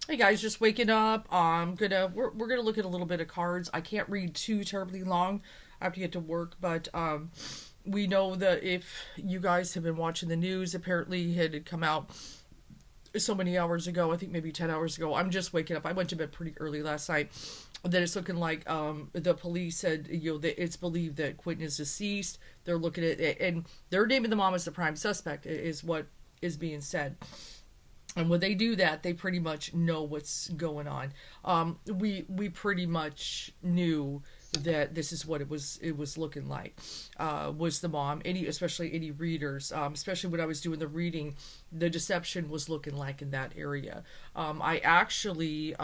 Hey guys, just waking up. We're gonna look at a little bit of cards. I can't read too terribly long. I have to get to work, but we know that if you guys have been watching the news, apparently it had come out so many hours ago. I think maybe 10 hours ago. I'm just waking up. I went to bed pretty early last night. That it's looking like the police said that it's believed that Quinton is deceased. They're looking at it, and they're naming the mom as the prime suspect. Is what is being said. And when they do that, they pretty much know what's going on. We pretty much knew that this is what it was looking like. Was the mom, especially any readers, especially when I was doing the reading, the deception was looking like in that area. I actually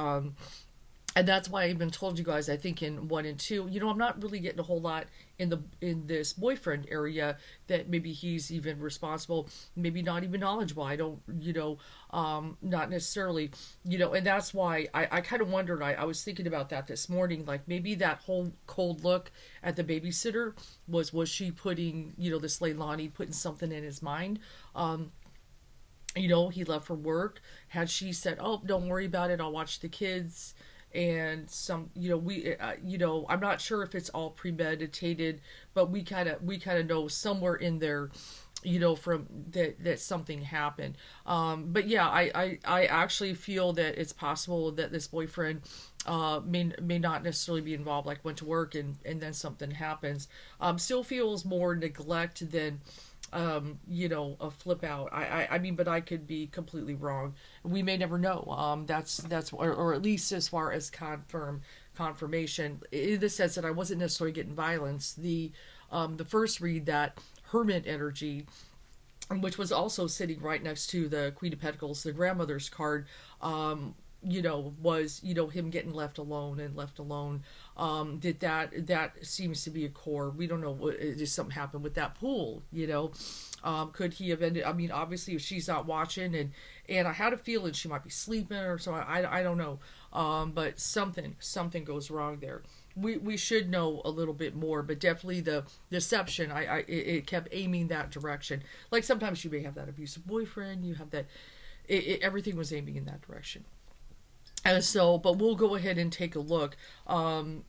and that's why I even told you guys, I think in 1 and 2, I'm not really getting a whole lot in this boyfriend area, that maybe he's even responsible, maybe not even knowledgeable. I don't, not necessarily, and that's why I kind of wondered. I was thinking about that this morning, like maybe that whole cold look at the babysitter was she putting, this Leilani putting something in his mind. He left for work. Had she said, "Oh, don't worry about it, I'll watch the kids," and some, I'm not sure if it's all premeditated, but we kind of know somewhere in there, from that something happened. But yeah, I actually feel that it's possible that this boyfriend may not necessarily be involved, like went to work and then something happens. Still feels more neglect than a flip out. I mean, but I could be completely wrong. We may never know. Or at least as far as confirmation, in the sense that I wasn't necessarily getting violence. The first read, that hermit energy, which was also sitting right next to the Queen of Pentacles, the grandmother's card, was, him getting left alone and left alone. That seems to be a core. We don't know what, just something happened with that pool. Could he have ended? I mean, obviously, if she's not watching, and I had a feeling she might be sleeping or so. I don't know. But something goes wrong there. We should know a little bit more, but definitely the deception. It kept aiming that direction. Like sometimes you may have that abusive boyfriend. You have that. Everything was aiming in that direction. But we'll go ahead and take a look. Will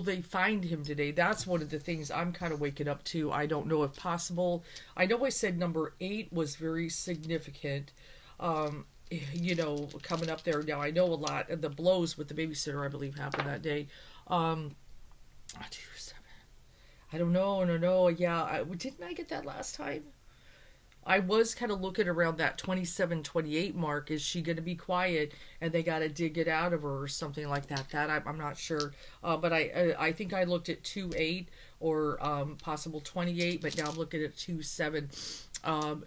they find him today? That's one of the things I'm kind of waking up to. I don't know if possible. I know I said number 8 was very significant. Coming up there now. I know a lot of the blows with the babysitter, I believe, happened that day. 2, 7. I don't know. No. Yeah, didn't I get that last time? I was kind of looking around that 27, 28 mark. Is she going to be quiet and they got to dig it out of her or something like that? I'm not sure. But I think I looked at 2, 8 or possible 28, but now I'm looking at 2, 7.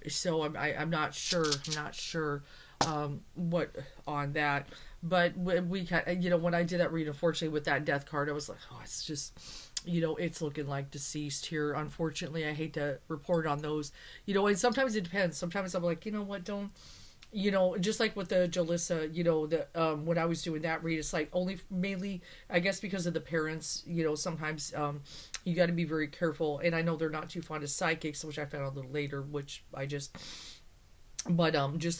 So I'm not sure. What on that. But when when I did that read, unfortunately, with that death card, I was like, oh, it's just, it's looking like deceased here. Unfortunately, I hate to report on those, and sometimes it depends. Sometimes I'm like, what, don't, just like with the Jalissa, when I was doing that read, it's like only mainly, I guess, because of the parents, sometimes you got to be very careful. And I know they're not too fond of psychics, which I found out a little later, but just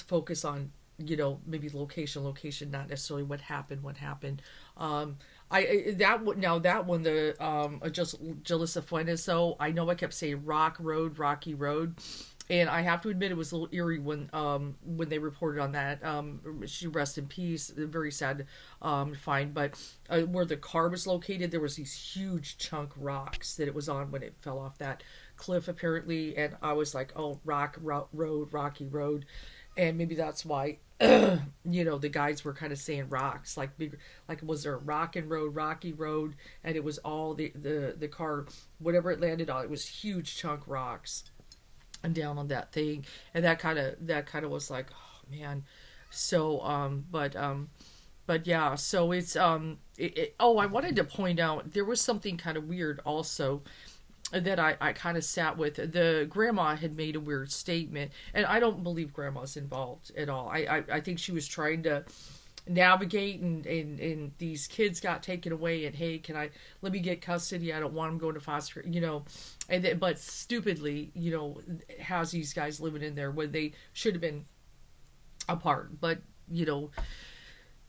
focus on, maybe location, not necessarily what happened. That one, the just Jalissa Fuentes, though, I know I kept saying Rocky Road, and I have to admit it was a little eerie when they reported on that. She rest in peace. Very sad to find, but where the car was located, there was these huge chunk rocks that it was on when it fell off that cliff, apparently, and I was like, oh, Rocky Road. And maybe that's why, the guys were kind of saying rocks, like big, like was there a Rocky Road, and it was all the car, whatever it landed on, it was huge chunk rocks, and down on that thing, and that kind of was like, oh man, so but yeah, so it's I wanted to point out there was something kind of weird also that I kind of sat with. The grandma had made a weird statement, and I don't believe grandma's involved at all. I think she was trying to navigate, and these kids got taken away, and hey, let me get custody. I don't want them going to foster, but stupidly, has these guys living in there when they should have been apart. But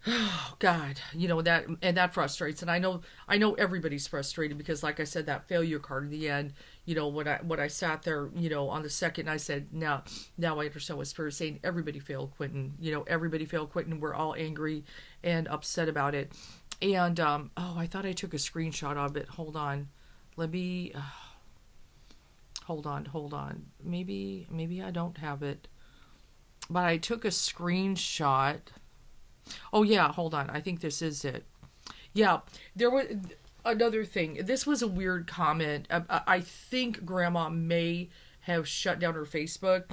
oh God, that frustrates. And I know everybody's frustrated because, like I said, that failure card in the end, when I sat there, on the second, I said, now I understand what Spirit's saying. Everybody failed Quinton. Everybody failed Quinton. We're all angry and upset about it. And I thought I took a screenshot of it. Hold on, let me. Hold on. Maybe I don't have it, but I took a screenshot. Oh yeah, hold on. I think this is it. Yeah, there was another thing. This was a weird comment. I think Grandma may have shut down her Facebook.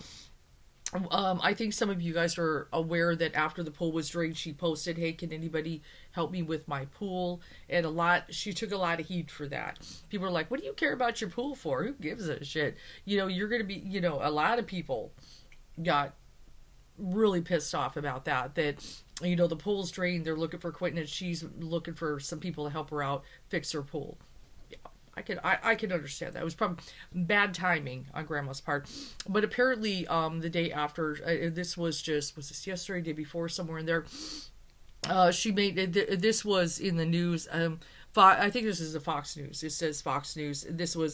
I think some of you guys are aware that after the pool was drained, she posted, "Hey, can anybody help me with my pool?" And she took a lot of heat for that. People are like, "What do you care about your pool for? Who gives a shit?" You're going to be, a lot of people got really pissed off about that the pool's drained, they're looking for Quinton, and she's looking for some people to help her out fix her pool. Yeah, I can understand that. It was probably bad timing on Grandma's part. But apparently the day after, was this yesterday, day before, somewhere in there, she made this was in the news. I think this is the Fox News. It says Fox News.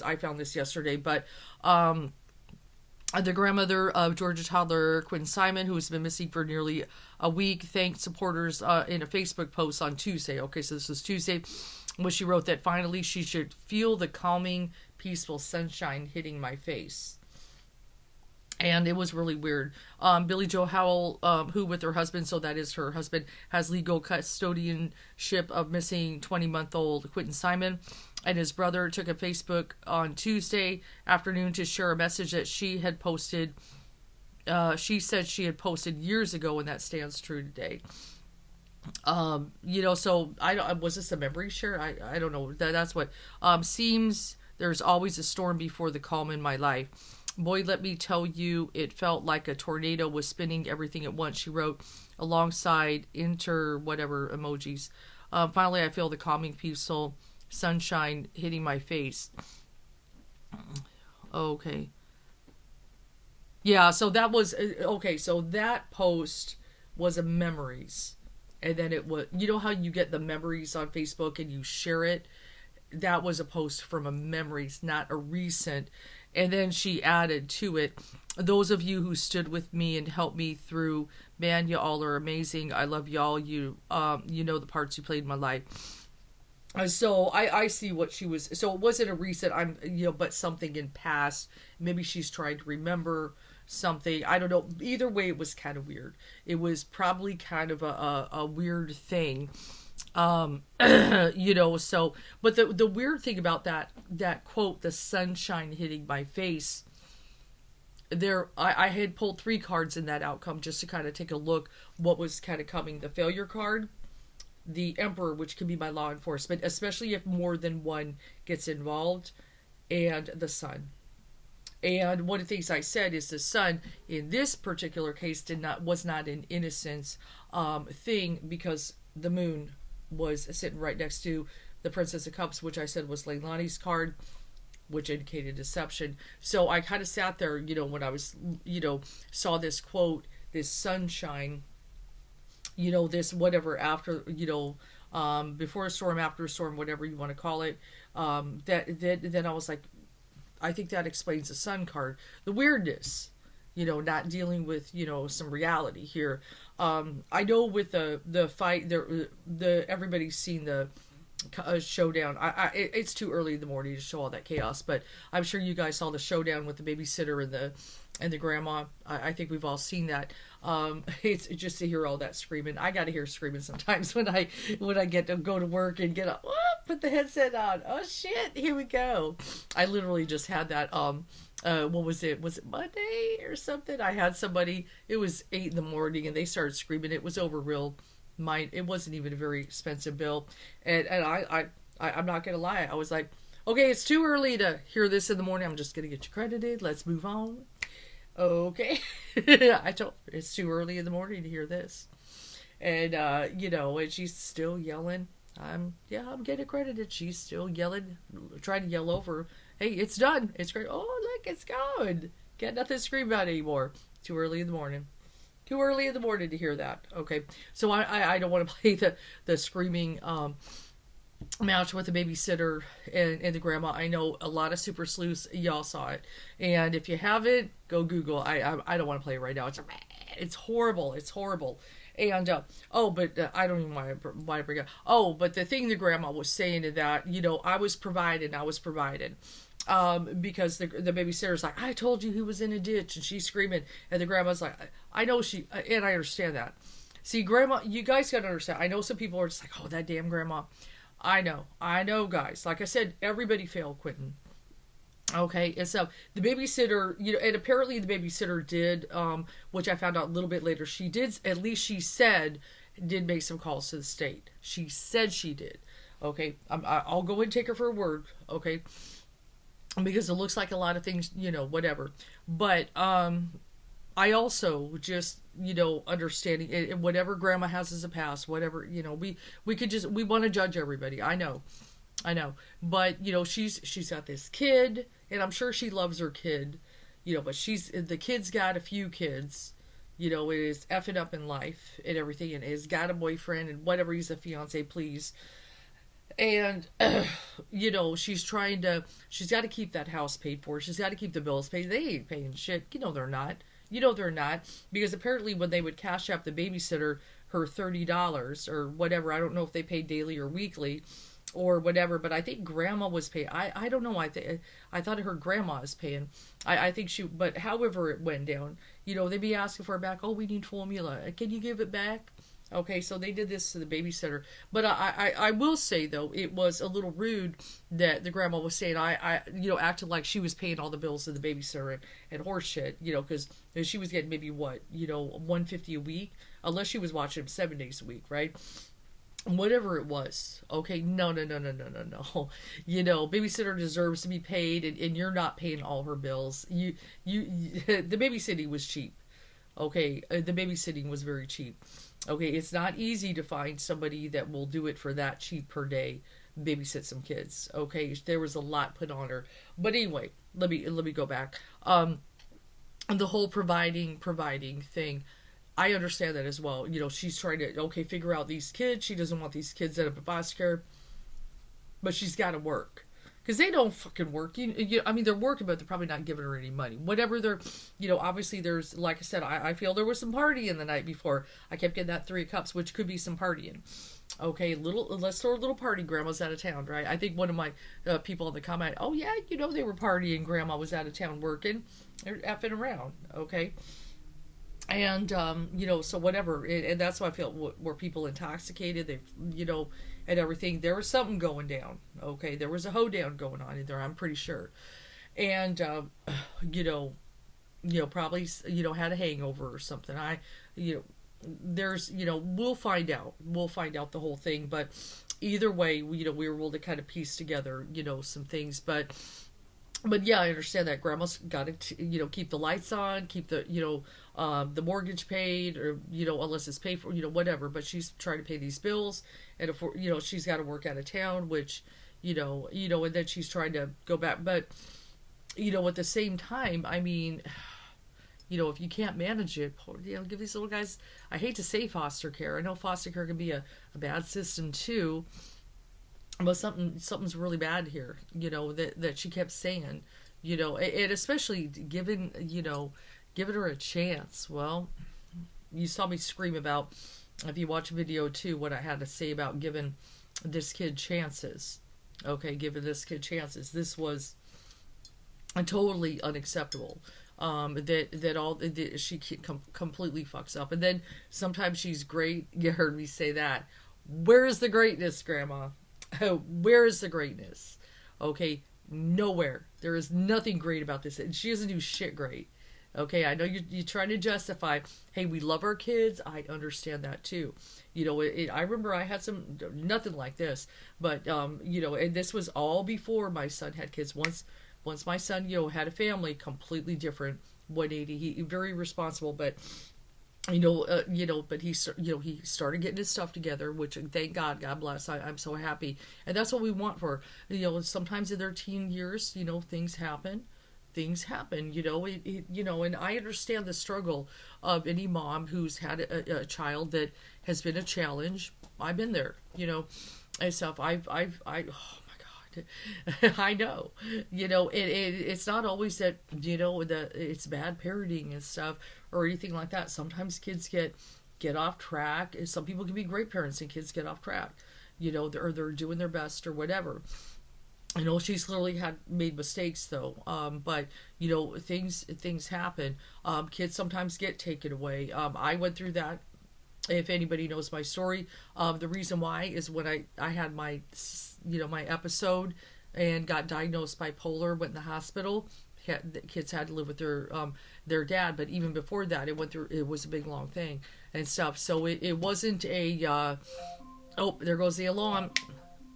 I found this yesterday, but the grandmother of Georgia toddler Quinton Simon, who has been missing for nearly a week, thanked supporters in a Facebook post on Tuesday. Okay, so this was Tuesday, when she wrote that finally she should feel the calming, peaceful sunshine hitting my face. And it was really weird. Billy Joe Howell, who with her husband, so that is her husband, has legal custodianship of missing 20-month-old Quinton Simon, and his brother took a Facebook on Tuesday afternoon to share a message that she had posted. She said she had posted years ago, and that stands true today. So was this a memory share? I don't know. That's what seems. There's always a storm before the calm in my life. Boy, let me tell you, it felt like a tornado was spinning everything at once, she wrote, alongside whatever emojis. Finally, I feel the calming, peaceful sunshine hitting my face. Okay. Yeah, so that was, okay, so that post was a memories. And then it was, how you get the memories on Facebook and you share it? That was a post from a memories, not a recent. And then she added to it, those of you who stood with me and helped me through, man, you all are amazing. I love y'all. You know the parts you played in my life. So I see what she was. So it wasn't a recent, but something in past. Maybe she's trying to remember something. I don't know. Either way, it was kind of weird. It was probably kind of a weird thing. So, but the weird thing about that quote, the sunshine hitting my face, I had pulled 3 cards in that outcome just to kind of take a look what was kind of coming. The failure card, the Emperor, which can be my law enforcement, especially if more than one gets involved, and the Sun. And one of the things I said is the Sun in this particular case was not an innocence thing, because the Moon was sitting right next to the Princess of Cups, which I said was Leilani's card, which indicated deception. So I kind of sat there, when I was, saw this quote, this sunshine, this whatever after, before a storm, after a storm, whatever you want to call it. Then I was like, I think that explains the Sun card. The weirdness, not dealing with, some reality here. I know with the fight, everybody's seen the showdown. It's too early in the morning to show all that chaos, but I'm sure you guys saw the showdown with the babysitter and the grandma. I think we've all seen that. It's just to hear all that screaming. I got to hear screaming sometimes when I get to go to work and get up, put the headset on. Oh shit, here we go. I literally just had that. What was it? Was it Monday or something? I had somebody. It was 8 a.m. and they started screaming. It was over real. It wasn't even a very expensive bill, and I'm not gonna lie. I was like, okay, it's too early to hear this in the morning. I'm just gonna get you credited. Let's move on. Okay. I told her it's too early in the morning to hear this. And, and she's still yelling. I'm getting credited. She's still yelling, trying to yell over, hey, it's done. It's great. Oh, look, it's gone. Got nothing to scream about anymore. Too early in the morning. Too early in the morning to hear that. Okay, so I don't want to play the screaming match with the babysitter and the grandma. I know a lot of super sleuths, y'all saw it, and if you haven't, go Google. I don't want to play it right now. It's horrible. It's horrible. And I don't even want to bring it. Oh, but the thing the grandma was saying to that, I was provided. Because the babysitter's like, I told you he was in a ditch, and she's screaming, and the grandma's like, I know and I understand that. See, grandma, you guys gotta understand. I know some people are just like, oh, that damn grandma. I know, guys. Like I said, everybody failed, Quinton. Okay, and so the babysitter, and apparently the babysitter did, which I found out a little bit later, she did, at least she said, did make some calls to the state. She said she did. Okay, I'll go and take her for a word. Okay, because it looks like a lot of things, whatever. But I also just, understanding it, whatever grandma has as a past, whatever, we want to judge everybody. I know. But, she's got this kid, and I'm sure she loves her kid, but the kid's got a few kids, it is effing up in life and everything, and has got a boyfriend and whatever, he's a fiance, please. And, she's got to keep that house paid for. She's got to keep the bills paid. They ain't paying shit. They're not. They're not. Because apparently when they would cash out the babysitter her $30 or whatever, I don't know if they paid daily or weekly or whatever, but I think grandma was paying. I don't know. I thought her grandma is paying. I think but however it went down, they'd be asking for it back. Oh, we need formula. Can you give it back? Okay, so they did this to the babysitter. But I will say, though, it was a little rude that the grandma was saying, acted like she was paying all the bills of the babysitter and horse shit, because she was getting maybe what, $150 a week, unless she was watching him 7 days a week, right? Whatever it was. Okay, no. Babysitter deserves to be paid, and you're not paying all her bills. The babysitting was cheap. Okay, the babysitting was very cheap. Okay, it's not easy to find somebody that will do it for that cheap per day, babysit some kids. Okay, there was a lot put on her. But anyway, let me go back. The whole providing thing, I understand that as well. She's trying to figure out these kids. She doesn't want these kids out of foster care, but she's got to work. Because they don't fucking work. They're working, but they're probably not giving her any money. Whatever they're, obviously there's, like I said, I feel there was some partying the night before. I kept getting that 3 cups, which could be some partying. Okay, let's throw a little party. Grandma's out of town, right? I think one of my people in the comment, oh yeah, they were partying. Grandma was out of town working. They're effing around, okay? And, so whatever. And that's why I feel were people intoxicated. They've, and everything. There was something going down. Okay. There was a hoedown going on in there. I'm pretty sure. And, probably, had a hangover or something. There's, we'll find out. We'll find out the whole thing. But either way, we were able to kind of piece together, some things. But yeah, I understand that grandma's got to, keep the lights on, keep the, the mortgage paid, or, unless it's paid for, whatever. But she's trying to pay these bills, and if she's got to work out of town, which, and then she's trying to go back. But, at the same time, if you can't manage it, give these little guys. I hate to say foster care. I know foster care can be a bad system too. But something's really bad here, that she kept saying, and especially giving her a chance. Well, you saw me scream about, if you watch a video too, what I had to say about giving this kid chances. Okay, giving this kid chances. This was totally unacceptable. She completely fucks up. And then sometimes she's great. You heard me say that. Where's the greatness, Grandma? Where is the greatness? Okay, nowhere. There is nothing great about this. And she doesn't do shit great. Okay, I know you're trying to justify, hey, we love our kids. I understand that too. I remember I had nothing like this. But, and this was all before my son had kids. Once my son, had a family, completely different, 180. He very responsible, but... but he started getting his stuff together, which thank God bless. I'm so happy. And that's what we want for, sometimes in their teen years, things happen, things happen, and I understand the struggle of any mom who's had a child that has been a challenge. I've been there, and stuff. Oh my God, I know, it's not always that, that it's bad parenting and stuff or anything like that. Sometimes kids get off track. Some people can be great parents and kids get off track, they're doing their best or whatever. I know she's clearly had made mistakes though, but things happen. Kids sometimes get taken away. I went through that. If anybody knows my story, the reason why is when I had my my episode and got diagnosed bipolar, went in the hospital. The kids had to live with their dad, but even before that, it was a big long thing and stuff. So it wasn't a oh, there goes the alarm.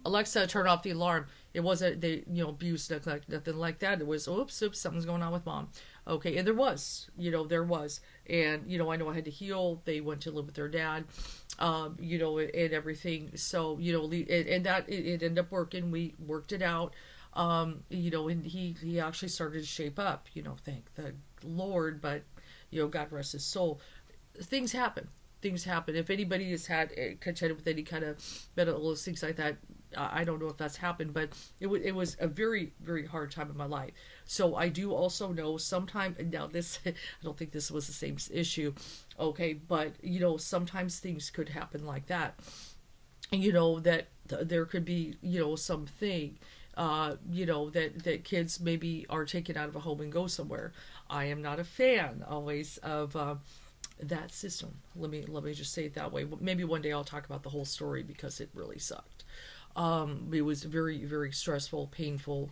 Alexa, turn off the alarm. It wasn't abuse, nothing like that. It was oops, something's going on with mom. Okay, and there was. And I know I had to heal. They went to live with their dad, and everything. So and that it ended up working. We worked it out. And he actually started to shape up. Thank the Lord. But God rest his soul. Things happen. If anybody has had contended with any kind of mental illness, things like that, I don't know if that's happened, but it was a very, very hard time in my life. So I do also know sometimes, now this, I don't think this was the same issue, okay, but, sometimes things could happen like that, that there could be, something, that kids maybe are taken out of a home and go somewhere. I am not a fan always of, that system. Let me just say it that way. Maybe one day I'll talk about the whole story because it really sucked. It was very, very stressful, painful,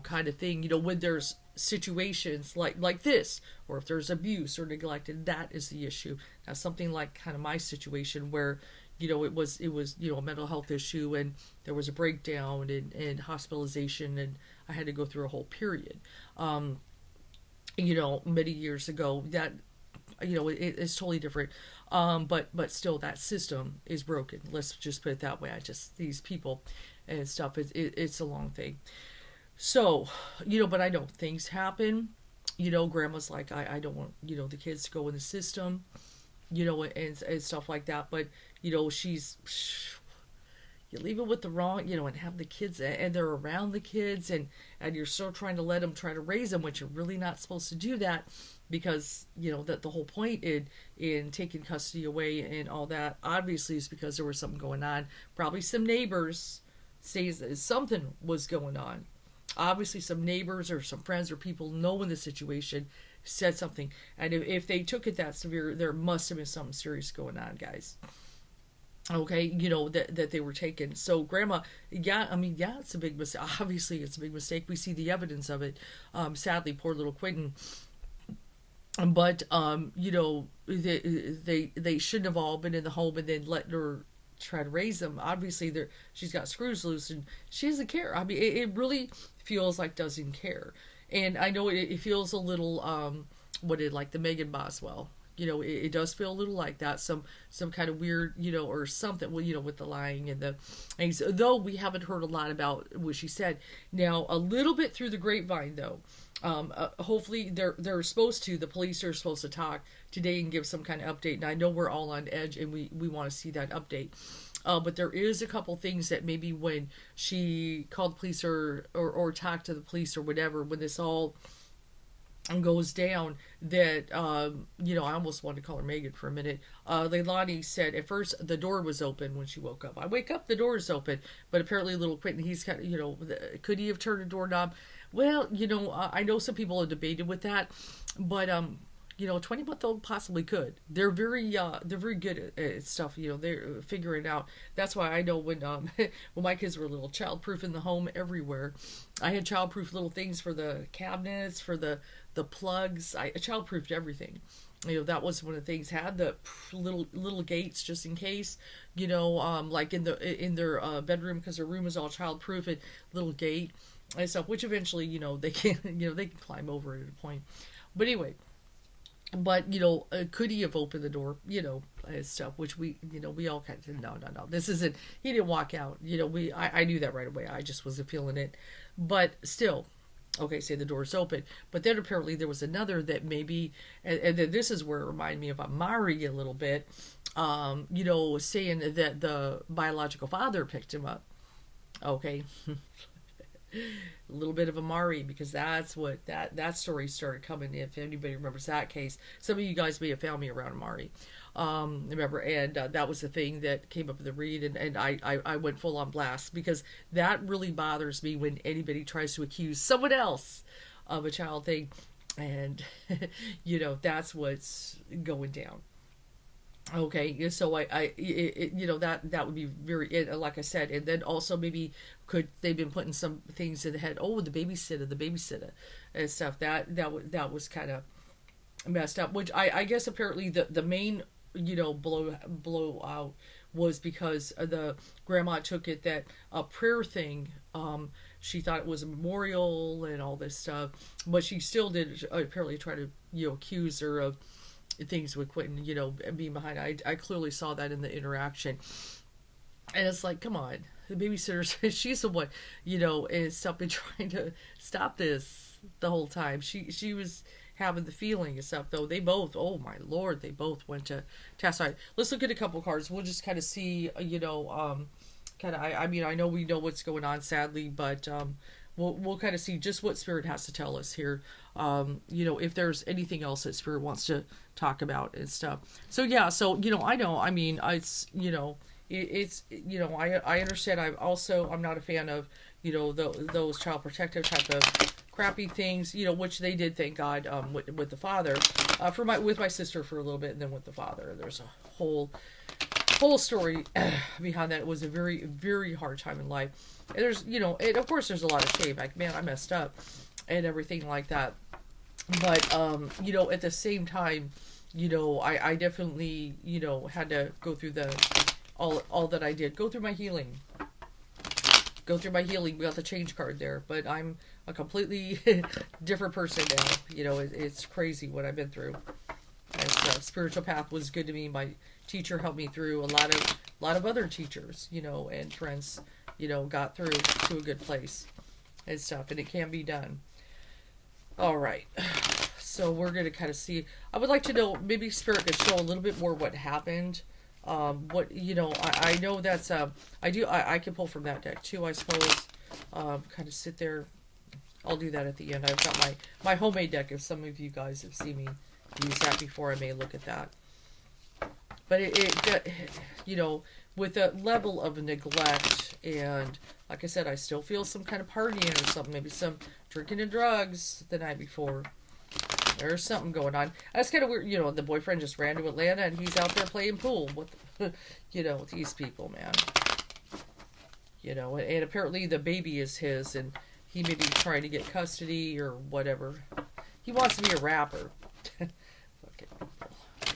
kind of thing. When there's situations like this, or if there's abuse or neglected, that is the issue. Now, something like kind of my situation where, it was a mental health issue and there was a breakdown and hospitalization and I had to go through a whole period. Many years ago, that it's totally different. But still that system is broken. Let's just put it that way. These people and stuff, it's a long thing. So, but I know things happen. Grandma's like, I don't want, the kids to go in the system, and stuff like that. But, she's, you leave it with the wrong, and have the kids, and they're around the kids, and you're still trying to let them try to raise them, which you're really not supposed to do that, because, that the whole point in taking custody away and all that, obviously, is because there was something going on. Probably some neighbors say that something was going on. Obviously, some neighbors or some friends or people knowing the situation said something. And if they took it that severe, there must have been something serious going on, guys. Okay, that they were taken. So grandma, it's a big mistake. Obviously, it's a big mistake. We see the evidence of it. Sadly, poor little Quinton. But, they shouldn't have all been in the home and then let her try to raise them. Obviously, she's got screws loose and she doesn't care. It really feels like doesn't care. And I know it feels a little, like the Megan Boswell. It does feel a little like that. Some kind of weird, or something, with the lying and the things. Though we haven't heard a lot about what she said. Now, a little bit through the grapevine, though. Hopefully they're supposed to, the police are supposed to talk today and give some kind of update. And I know we're all on edge and we want to see that update. But there is a couple things that maybe when she called the police or talked to the police or whatever, when this all goes down, that I almost wanted to call her Megan for a minute. Leilani said at first the door was open when she woke up. I wake up, the door is open, but apparently little Quinton, he's kind of, could he have turned a doorknob? Well, I know some people have debated with that, but 20-month-old possibly could. They're very good at stuff. They're figuring it out. That's why I know when when my kids were little, childproof in the home everywhere. I had childproof little things for the cabinets, for the plugs. I childproofed everything. That was one of the things. Had the little gates just in case. Like in their bedroom, because their room was all childproof, and little gate and stuff. Which eventually, they can they can climb over it at a point. But anyway. But, could he have opened the door, and stuff, which we all kind of, no. This isn't, he didn't walk out, I knew that right away. I just wasn't feeling it. But still, Okay, say the door's open. But then apparently there was another that maybe, and then this is where it reminded me of Amari a little bit, saying that the biological father picked him up. Okay. A little bit of Amari, because that's what that story started coming. If anybody remembers that case, some of you guys may have found me around Amari. Remember, and that was the thing that came up in the read, and I went full on blast, because that really bothers me when anybody tries to accuse someone else of a child thing, and that's what's going down. Okay, so that would be very, like I said, and then also maybe could they've been putting some things in the head. Oh, the babysitter, and stuff. That was kind of messed up. Which I guess apparently the main blowout was because the grandma took it that a prayer thing. She thought it was a memorial and all this stuff, but she still did apparently try to accuse her of things with Quinton, being behind. I clearly saw that in the interaction, and it's like, come on, the babysitter, she's the one, and stuff, been trying to stop this the whole time. She was having the feeling and stuff, though. They both, oh my lord, they both went to task. All right, let's look at a couple cards. We'll just kind of see, I mean, I know we know what's going on, sadly, but we'll kind of see just what Spirit has to tell us here. If there's anything else that Spirit wants to talk about and stuff. So yeah, I know, I mean, it's, I understand. I'm not a fan of, those child protective type of crappy things, which they did, thank God, with the father, with my sister for a little bit, and then with the father. There's a whole story behind that. It was a very, very hard time in life. And there's, and of course there's a lot of shame, like, man, I messed up and everything like that. But, at the same time, I definitely, had to go through all that I did, go through my healing. We got the change card there, but I'm a completely different person now. It's crazy what I've been through. And spiritual path was good to me. My teacher helped me through. A lot of other teachers, and friends, got through to a good place and stuff, and it can be done. All right, so we're gonna kind of see. I would like to know, maybe Spirit could show a little bit more what happened. I know that's I can pull from that deck too, I suppose. Kind of sit there. I'll do that at the end. I've got my homemade deck. If some of you guys have seen me use that before, I may look at that. But it with a level of neglect, and like I said, I still feel some kind of partying or something, maybe some drinking and drugs the night before. There's something going on. That's kind of weird. The boyfriend just ran to Atlanta and he's out there playing pool with, with these people, man. And apparently the baby is his, and he may be trying to get custody or whatever. He wants to be a rapper. Fucking people.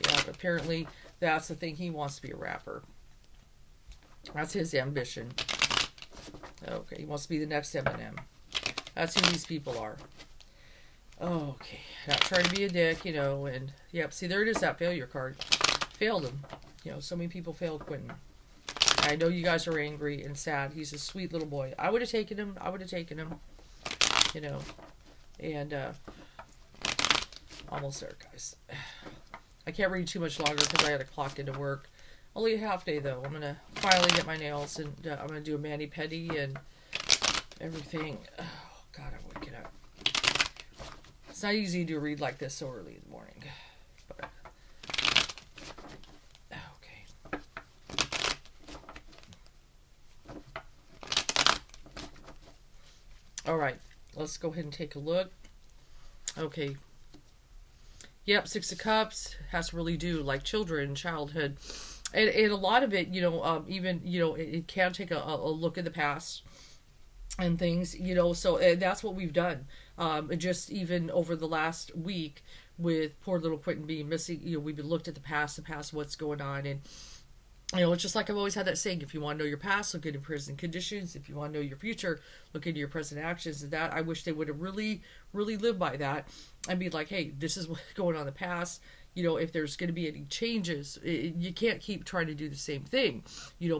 Yeah, apparently that's the thing. He wants to be a rapper. That's his ambition. Okay, he wants to be the next Eminem. That's who these people are. Okay, not trying to be a dick, and yep, see, there it is, that failure card. Failed him. So many people failed Quinton. I know you guys are angry and sad. He's a sweet little boy. I would have taken him. And, almost there, guys. I can't read too much longer because I had to clock into work. Only a half day, though. I'm going to finally get my nails, and I'm going to do a mani-pedi and everything. Oh, God, I want to get up. It's not easy to read like this so early in the morning. But, okay. All right. Let's go ahead and take a look. Okay. Yep, Six of Cups has to really do like children, childhood. And a lot of it, even, it can take a look at the past and things, so that's what we've done. Just even over the last week with poor little Quinton being missing, we've been looked at the past, what's going on. And, it's just like I've always had that saying, if you want to know your past, look at present conditions. If you want to know your future, look into your present actions. And that, I wish they would have really, really lived by that and be like, hey, this is what's going on in the past. If there's going to be any changes, you can't keep trying to do the same thing,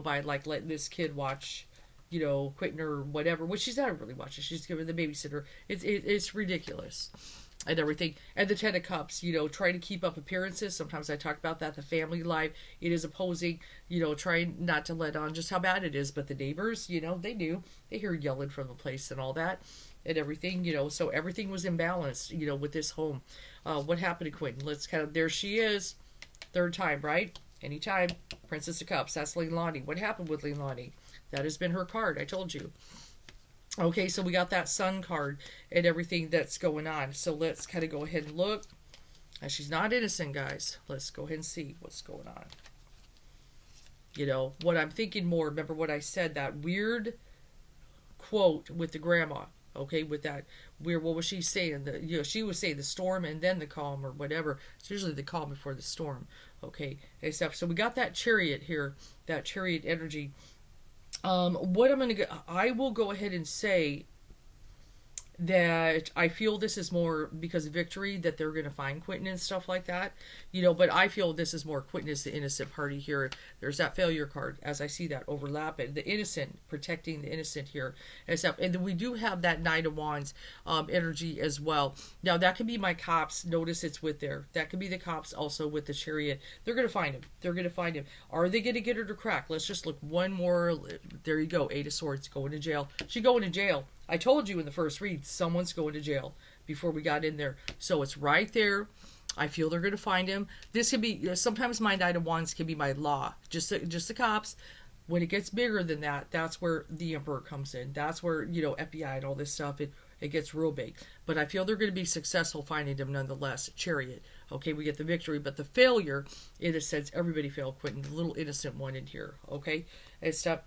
by like letting this kid watch, Quentin or whatever, which she's not really watching. She's giving the babysitter. It's ridiculous and everything. And the Ten of Cups, trying to keep up appearances. Sometimes I talk about that. The family life, it is opposing, trying not to let on just how bad it is. But the neighbors, they knew. They hear yelling from the place and all that and everything, so everything was imbalanced, with this home. What happened to Quinton? Let's there she is. Third time, right? Anytime. Princess of Cups. That's Leilani. What happened with Leilani? That has been her card. I told you. Okay, so we got that sun card and everything that's going on. So let's kind of go ahead and look. And she's not innocent, guys. Let's go ahead and see what's going on. What I'm thinking more, remember what I said, that weird quote with the grandma. Okay, with that weird, what was she saying? She would say the storm and then the calm or whatever. It's usually the calm before the storm. Okay, except so we got that chariot here, that chariot energy. What I will go ahead and say that I feel this is more because of victory that they're going to find Quinton and stuff like that, but I feel this is more Quinton is the innocent party here. There's that failure card as I see that overlapping, the innocent, protecting the innocent here and stuff. And then we do have that Knight of Wands energy as well. Now that could be my cops. Notice it's with there. That could be the cops also with the chariot. They're going to find him. They're going to find him. Are they going to get her to crack? Let's just look one more. There you go. Eight of Swords going to jail. She going to jail. I told you in the first read, someone's going to jail before we got in there. So it's right there. I feel they're going to find him. This could be, sometimes my Knight of Wands can be my law. Just the cops. When it gets bigger than that, that's where the Emperor comes in. That's where, FBI and all this stuff, it gets real big. But I feel they're going to be successful finding him nonetheless. Chariot. Okay, we get the victory. But the failure, in a sense, everybody failed Quinton. The little innocent one in here. Okay? And stuff.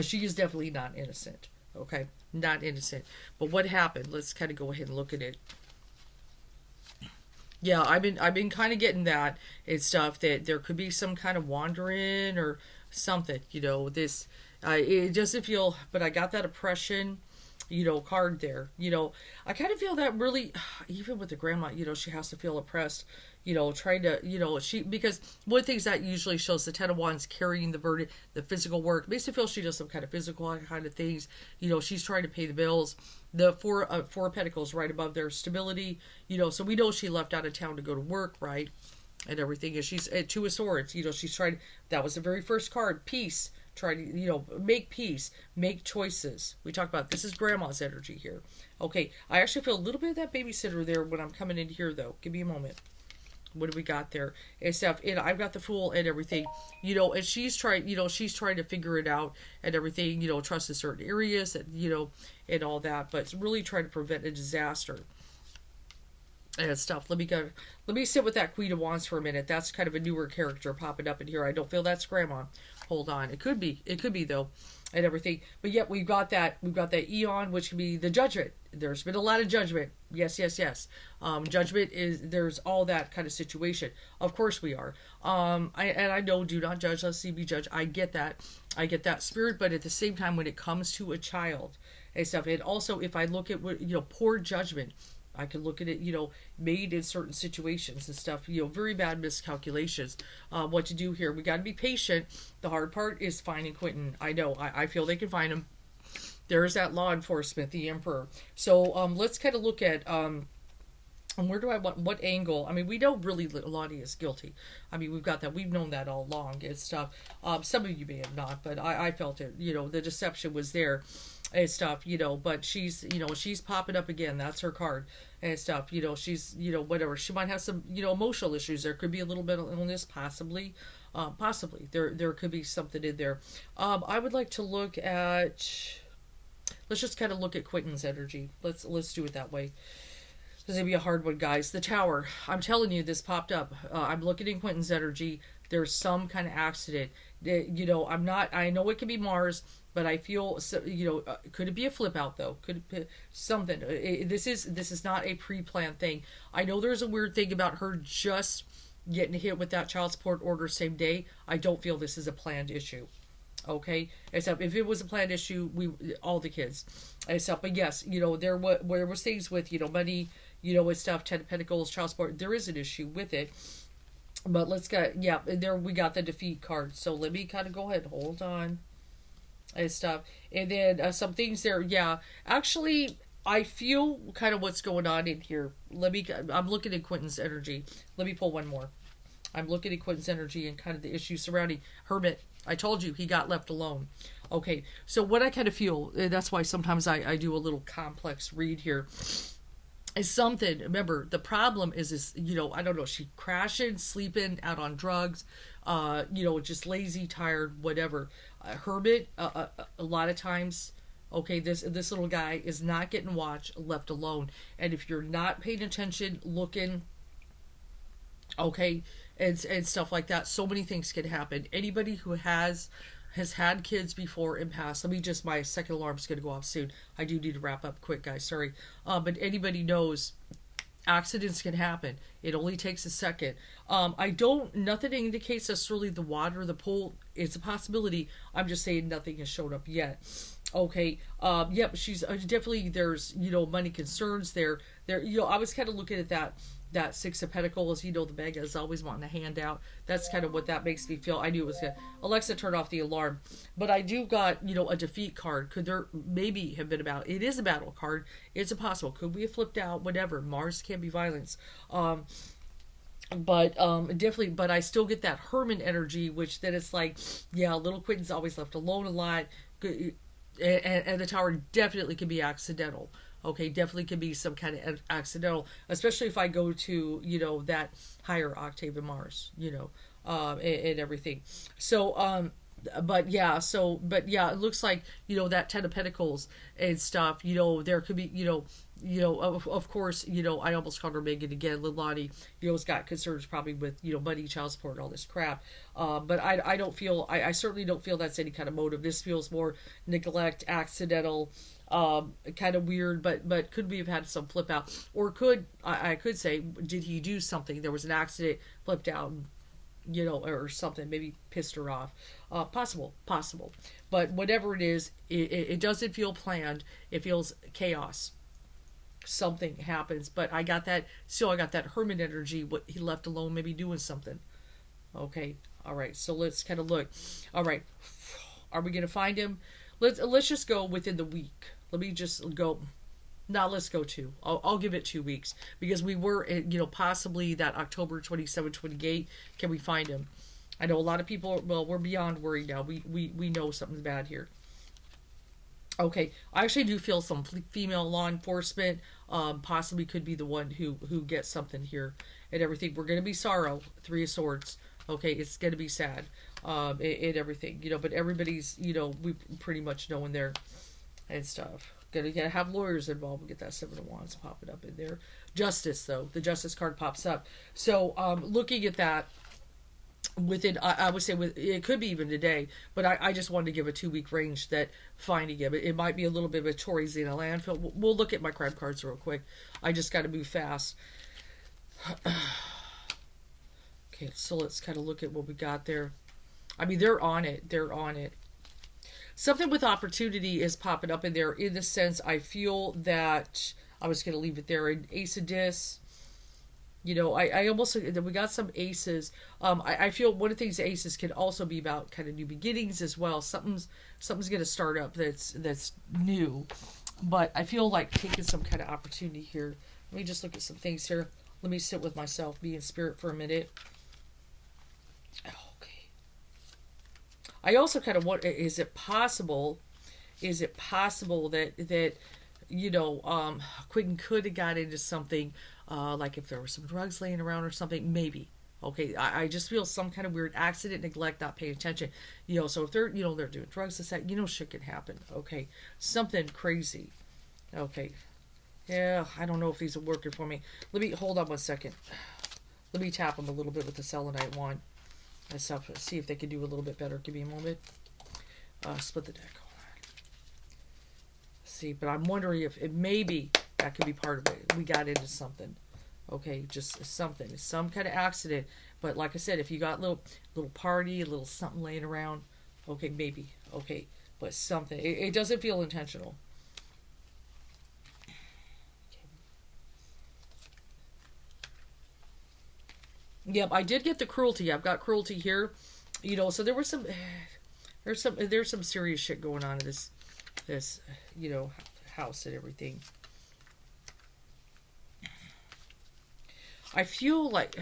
She is definitely not innocent. Okay, not innocent. But what happened? Let's kind of go ahead and look at it. Yeah, I've been kind of getting that and stuff, that there could be some kind of wandering or something. This it doesn't feel. But I got that oppression, card there. I kind of feel that really, even with the grandma, she has to feel oppressed. Trying to, because one of the things that usually shows the Ten of Wands carrying the burden, the physical work, makes me feel she does some kind of physical kind of things. She's trying to pay the bills. The four of Pentacles right above their stability, so we know she left out of town to go to work, right? And everything. And she's at Two of Swords, she's trying, that was the very first card, peace. Try to, make peace, make choices. We talk about, this is grandma's energy here. Okay, I actually feel a little bit of that babysitter there when I'm coming in here, though. Give me a moment. What do we got there and stuff? And I've got the Fool and everything, and she's trying to figure it out and everything, trust in certain areas and, and all that, but it's really trying to prevent a disaster and stuff. Let me sit with that Queen of Wands for a minute. That's kind of a newer character popping up in here. I don't feel that's grandma. Hold on. It could be though, and everything. But yet we've got that Eon, which can be the Judgment. There's been a lot of judgment. Yes. Judgment is, there's all that kind of situation. Of course we are. I know, do not judge, lest ye be judged. I get that spirit, but at the same time, when it comes to a child and stuff, and also if I look at what, poor judgment, I can look at it, made in certain situations and stuff, very bad miscalculations. What to do here. We got to be patient. The hard part is finding Quinton. I know. I feel they can find him. There's that law enforcement, the Emperor. So let's kind of look at where do I want, what angle. I mean, we know really Lottie is guilty. I mean, we've got that. We've known that all along and stuff. Some of you may have not, but I felt it. The deception was there and stuff, but she's popping up again. That's her card and stuff. She's, whatever. She might have some, emotional issues. There could be a little bit of illness, possibly. Possibly. There could be something in there. I would like to look at... Let's just kind of look at Quinton's energy. Let's do it that way. This is going to be a hard one, guys. The Tower. I'm telling you, this popped up. I'm looking at Quinton's energy. There's some kind of accident. I know it could be Mars, but I feel, could it be a flip out, though? Could it be something? This is not a pre-planned thing. I know there's a weird thing about her just getting hit with that child support order same day. I don't feel this is a planned issue. Okay, except if it was a planned issue, all the kids, except, but yes, there was things with, money, with stuff, 10 of Pentacles, child support, there is an issue with it, but there we got the defeat card, so let me kind of go ahead, hold on, and stuff. And then some things there, yeah. Actually, I feel kind of what's going on in here. I'm looking at Quinton's energy. Let me pull one more. I'm looking at Quinton's energy and kind of the issues surrounding Hermit. I told you he got left alone. Okay, so what I kind of feel, that's why sometimes I do a little complex read here, is something. Remember, the problem is, I don't know, she crashing, sleeping, out on drugs, just lazy, tired, whatever. Hermit, a lot of times, okay, this little guy is not getting watched, left alone. And if you're not paying attention, looking, okay, and stuff like that, so many things can happen. Anybody who has had kids before and passed. My second alarm's going to go off soon. I do need to wrap up quick, guys. Sorry. But anybody knows accidents can happen. It only takes a second. Nothing indicates necessarily the water, the pool. It's a possibility. I'm just saying nothing has shown up yet. Okay. Yep. She's definitely, there's, money concerns there. I was kind of looking at that Six of Pentacles, the mega is always wanting a handout. That's kind of what that makes me feel. I knew it was good. Alexa, turn off the alarm. But I do got, a defeat card. Could there maybe have been it is a battle card. It's impossible. Could we have flipped out? Whatever. Mars can be violence. Definitely, but I still get that Herman energy, which then it's like, yeah, little Quinton's always left alone a lot. And the tower definitely can be accidental. Okay, definitely can be some kind of accidental, especially if I go to, that higher octave of Mars, and everything. So, but yeah, it looks like, that Ten of Pentacles and stuff, there could be, of course, I almost called her Megan again, Lilani, has got concerns probably with, money, child support, and all this crap. But I don't feel, I certainly don't feel that's any kind of motive. This feels more neglect, accidental, kind of weird, but could we have had some flip out? Or I could say, did he do something? There was an accident, flipped out, or something, maybe pissed her off. Possible. But whatever it is, it doesn't feel planned. It feels chaos. Something happens, but I got that Herman energy, what he left alone, maybe doing something. Okay, all right, so let's kind of look. All right, are we gonna find him? Let's just go within the week. Let me just go. Now let's go two. I'll give it 2 weeks because we were, possibly that October 27, 28. Can we find him? I know a lot of people. Well, we're beyond worried now. We know something's bad here. Okay, I actually do feel some female law enforcement possibly could be the one who gets something here and everything. We're gonna be sorrow, Three of Swords. Okay, it's gonna be sad, and everything, but everybody's, we pretty much know in there and stuff. Gonna have lawyers involved. We'll get that Seven of Wands popping up in there. Justice, though, the Justice card pops up. So, looking at that. Within, I would say, it could be even today, but I just wanted to give a 2 week range that finding him. It might be a little bit of a Tories in a landfill. We'll look at my crime cards real quick. I just got to move fast. Okay, so let's kind of look at what we got there. I mean, they're on it. Something with opportunity is popping up in there. In the sense, I feel that I was going to leave it there. An Ace of Discs. I almost, we got some aces. I feel one of the things aces can also be about kind of new beginnings as well. Something's going to start up that's new, but I feel like taking some kind of opportunity here. Let me just look at some things here. Let me sit with myself, be in spirit for a minute. Okay. I also kind of want, is it possible that Quinton could have got into something, like if there were some drugs laying around or something, maybe. Okay, I just feel some kind of weird accident, neglect, not paying attention. So if they're, they're doing drugs, this, that, shit can happen. Okay, something crazy. Okay, yeah, I don't know if these are working for me. Hold on 1 second. Let me tap them a little bit with the selenite wand and stuff. See if they can do a little bit better. Give me a moment. Split the deck. See, but I'm wondering if maybe that could be part of it. We got into something. Okay, just something. Some kind of accident. But like I said, if you got little party, a little something laying around, okay, maybe. Okay, but something. It doesn't feel intentional. Yep, I did get the cruelty. I've got cruelty here. So there was some... There's some serious shit going on in this house and everything. I feel like,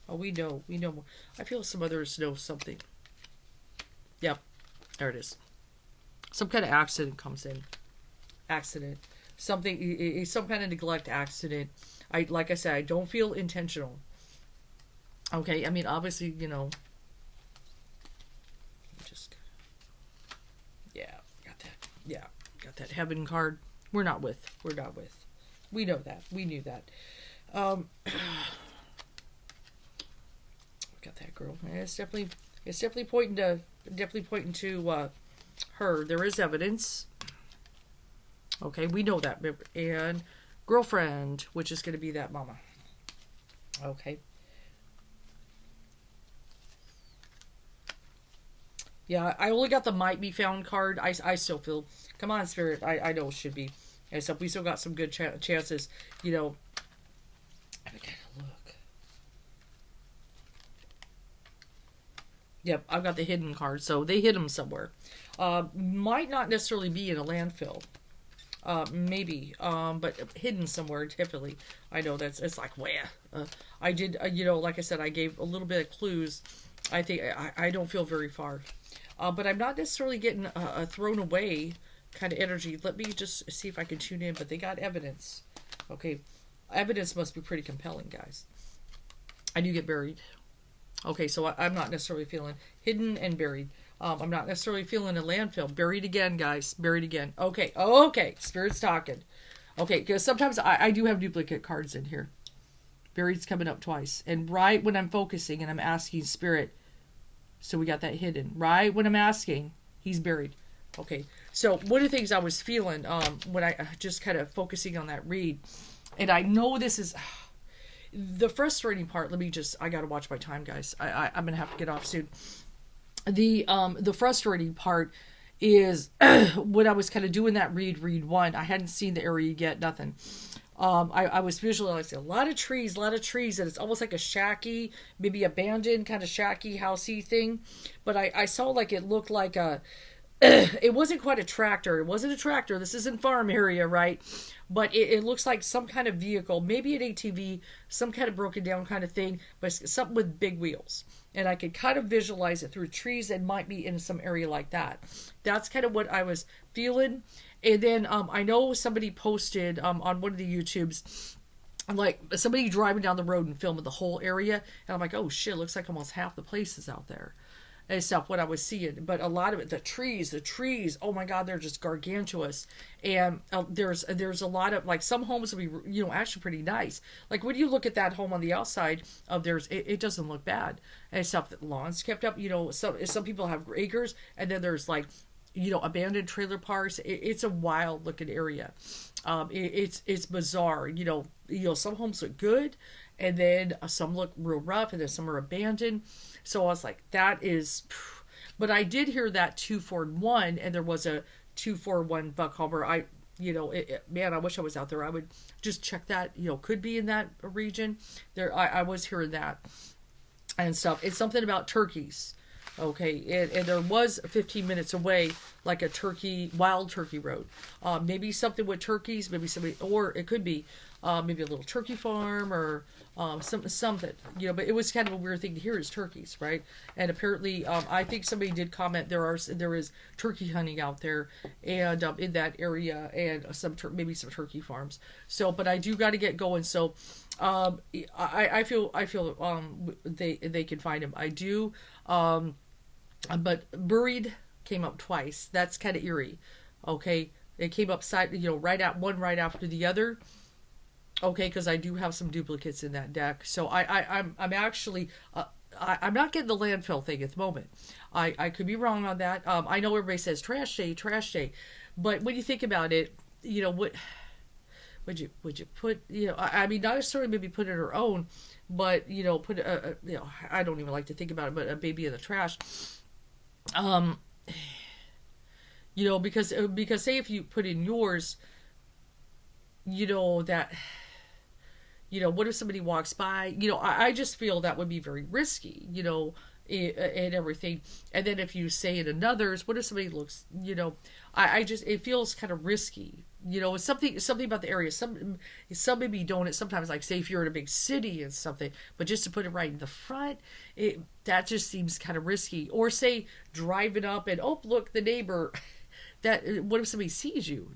oh, we know more. I feel some others know something. Yep, there it is. Some kind of accident comes in. Accident. Something, some kind of neglect accident. Like I said, I don't feel intentional. Okay, I mean, obviously, just, yeah, got that. Yeah, got that heaven card. We're not with. We know that. We knew that. Got that girl. It's definitely pointing to her. There is evidence. Okay, we know that. And girlfriend, which is going to be that mama. Okay. Yeah, I only got the might be found card. I still feel, come on, Spirit. I know it should be. And so we still got some good chances. Let me kind of look. Yep, I've got the hidden card. So they hid them somewhere. Might not necessarily be in a landfill. Maybe, but hidden somewhere, typically. I know it's like, where? I did, like I said, I gave a little bit of clues. I think I don't feel very far. But I'm not necessarily getting a thrown away kind of energy. Let me just see if I can tune in, but they got evidence. Okay, evidence must be pretty compelling, guys. I do get buried. Okay, so I'm not necessarily feeling hidden and buried. I'm not necessarily feeling a landfill. Buried again, guys. Buried again. Okay. Okay. Spirit's talking. Okay, because sometimes I do have duplicate cards in here. Buried's coming up twice. And right when I'm focusing and I'm asking Spirit, so we got that hidden. Right when I'm asking, he's buried. Okay. So one of the things I was feeling when I just kind of focusing on that read, and I know this is the frustrating part. I got to watch my time, guys. I'm going to have to get off soon. The frustrating part is when I was kind of doing that read one, I hadn't seen the area yet, nothing. I was visualizing a lot of trees, and it's almost like a shacky, maybe abandoned kind of shacky housey thing. But I saw like it looked like it wasn't quite a tractor. It wasn't a tractor. This isn't farm area, right? But it looks like some kind of vehicle, maybe an ATV, some kind of broken down kind of thing, but something with big wheels. And I could kind of visualize it through trees and might be in some area like that. That's kind of what I was feeling. And then I know somebody posted on one of the YouTubes, like somebody driving down the road and filming the whole area. And I'm like, oh shit, looks like almost half the places out there. And stuff, what I was seeing. But a lot of it, the trees, oh my God, they're just gargantuous. And there's a lot of, like, some homes will be, actually pretty nice. Like, when you look at that home on the outside of theirs, it doesn't look bad. And stuff, that lawns kept up, some people have acres, and then there's, like, abandoned trailer parks. It's a wild looking area. It's bizarre. Some homes look good, and then some look real rough, and then some are abandoned. So I was like, that is, but I did hear that 241, and there was a 241 Buckhomer. Man, I wish I was out there. I would just check that, could be in that region. There, I was hearing that and stuff. It's something about turkeys. Okay, and there was 15 minutes away, like a wild turkey road. Maybe something with turkeys, maybe somebody, or it could be maybe a little turkey farm or something, but it was kind of a weird thing to hear is turkeys, right? And apparently, I think somebody did comment there is turkey hunting out there and in that area, and maybe some turkey farms. So, but I do got to get going. So, I feel they can find him. I do. But buried came up twice. That's kind of eerie. Okay, it came up right after the other. Okay, because I do have some duplicates in that deck. So I'm actually I'm not getting the landfill thing at the moment. I could be wrong on that. I know everybody says trash day, but when you think about it, what would you put? I mean, not necessarily maybe put it her own, but put I don't even like to think about it, but a baby in the trash. Because say if you put in yours, that, what if somebody walks by? I just feel that would be very risky, and everything. And then if you say in another's, what if somebody looks, I just, it feels kind of risky. It's something about the area. Some maybe don't. It sometimes, like, say if you're in a big city and something, but just to put it right in the front, that just seems kind of risky. Or say driving up and, oh, look, the neighbor. That, what if somebody sees you?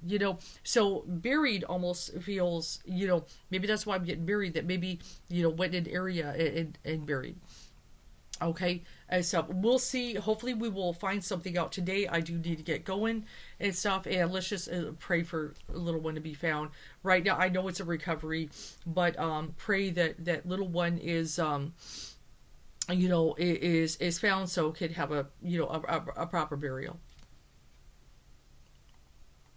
So buried almost feels, maybe that's why I'm getting buried. That maybe, went in an area and buried. Okay, and so we'll see. Hopefully, we will find something out today. I do need to get going and stuff, and let's just pray for a little one to be found. Right now, I know it's a recovery, but pray that little one is is found, so can have a a proper burial.